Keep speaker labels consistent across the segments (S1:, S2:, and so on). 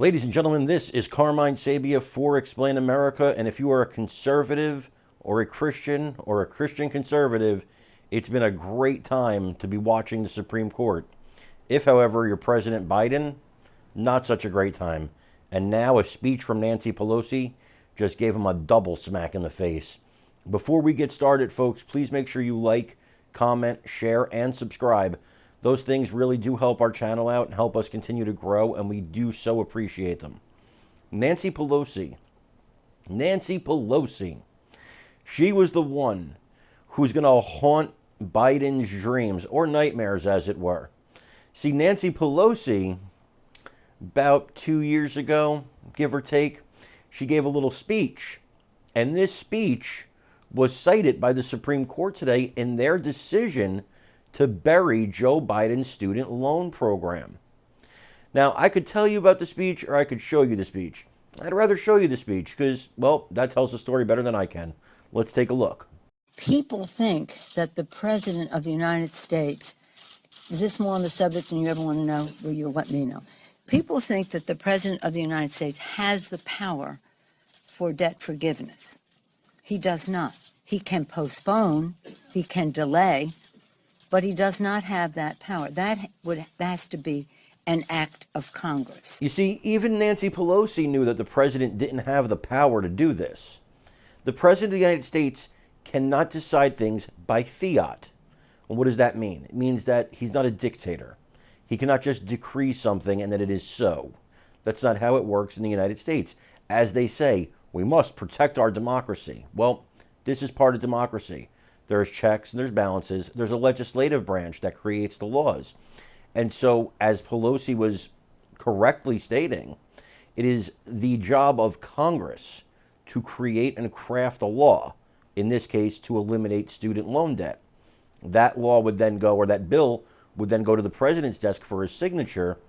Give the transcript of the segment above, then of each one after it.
S1: Ladies and gentlemen, this is Carmine Sabia for Explain America, and if you are a conservative or a Christian conservative, it's been a great time to be watching the Supreme Court. If, however, you're President Biden, not such a great time. And now a speech from Nancy Pelosi just gave him a double smack in the face. Before we get started, folks, please make sure you like, comment, share, and subscribe. Those things really do help our channel out and help us continue to grow, and we do so appreciate them. Nancy Pelosi, she was the one who's going to haunt Biden's dreams, or nightmares, as it were. See, Nancy Pelosi, about 2 years ago, give or take, she gave a little speech. And this speech was cited by the Supreme Court today in their decision to bury Joe Biden's student loan program. Now, I could tell you about the speech or I could show you the speech. I'd rather show you the speech because, well, that tells the story better than I can. Let's take a look.
S2: People think that the President of the United States, is this more on the subject than you ever want to know? Well, you'll let me know. People think that the President of the United States has the power for debt forgiveness. He does not. He can postpone, he can delay, but he does not have that power. That has to be an act of Congress.
S1: You see, even Nancy Pelosi knew that the president didn't have the power to do this. The president of the United States cannot decide things by fiat. And what does that mean? It means that he's not a dictator. He cannot just decree something and that it is so. That's not how it works in the United States. As they say, we must protect our democracy. Well, this is part of democracy. There's checks and there's balances. There's a legislative branch that creates the laws. And so, as Pelosi was correctly stating, it is the job of Congress to create and craft a law, in this case, to eliminate student loan debt. That law would then go, or that bill would then go to the president's desk for his signature,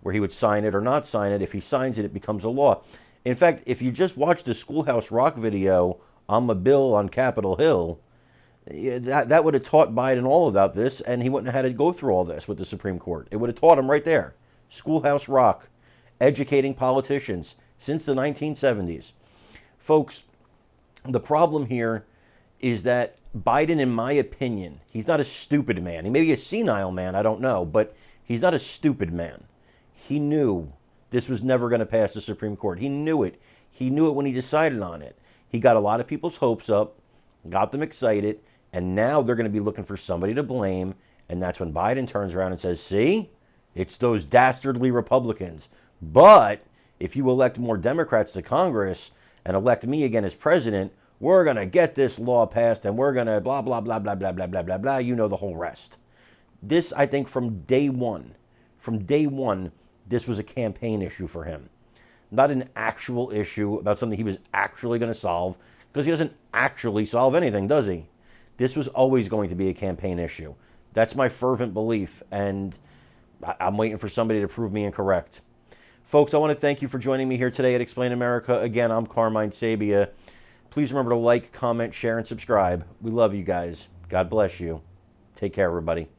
S1: where he would sign it or not sign it. If he signs it, it becomes a law. In fact, if you just watch the Schoolhouse Rock video on the bill on Capitol Hill, that would have taught Biden all about this, and he wouldn't have had to go through all this with the Supreme Court. It would have taught him right there. Schoolhouse Rock, educating politicians since the 1970s. Folks, the problem here is that Biden, in my opinion, he's not a stupid man. He may be a senile man, I don't know, but he's not a stupid man. He knew this was never going to pass the Supreme Court. He knew it. He knew it when he decided on it. He got a lot of people's hopes up, got them excited, and now they're going to be looking for somebody to blame, and that's when Biden turns around and says, see, it's those dastardly Republicans. But if you elect more Democrats to Congress and elect me again as president, we're going to get this law passed, and we're going to blah, blah, blah, blah, blah, blah, blah, blah, blah. You know the whole rest. This, I think, from day one, this was a campaign issue for him. Not an actual issue about something he was actually going to solve, because he doesn't actually solve anything, does he? This was always going to be a campaign issue. That's my fervent belief, and I'm waiting for somebody to prove me incorrect. Folks, I want to thank you for joining me here today at Explain America. Again, I'm Carmine Sabia. Please remember to like, comment, share, and subscribe. We love you guys. God bless you. Take care, everybody.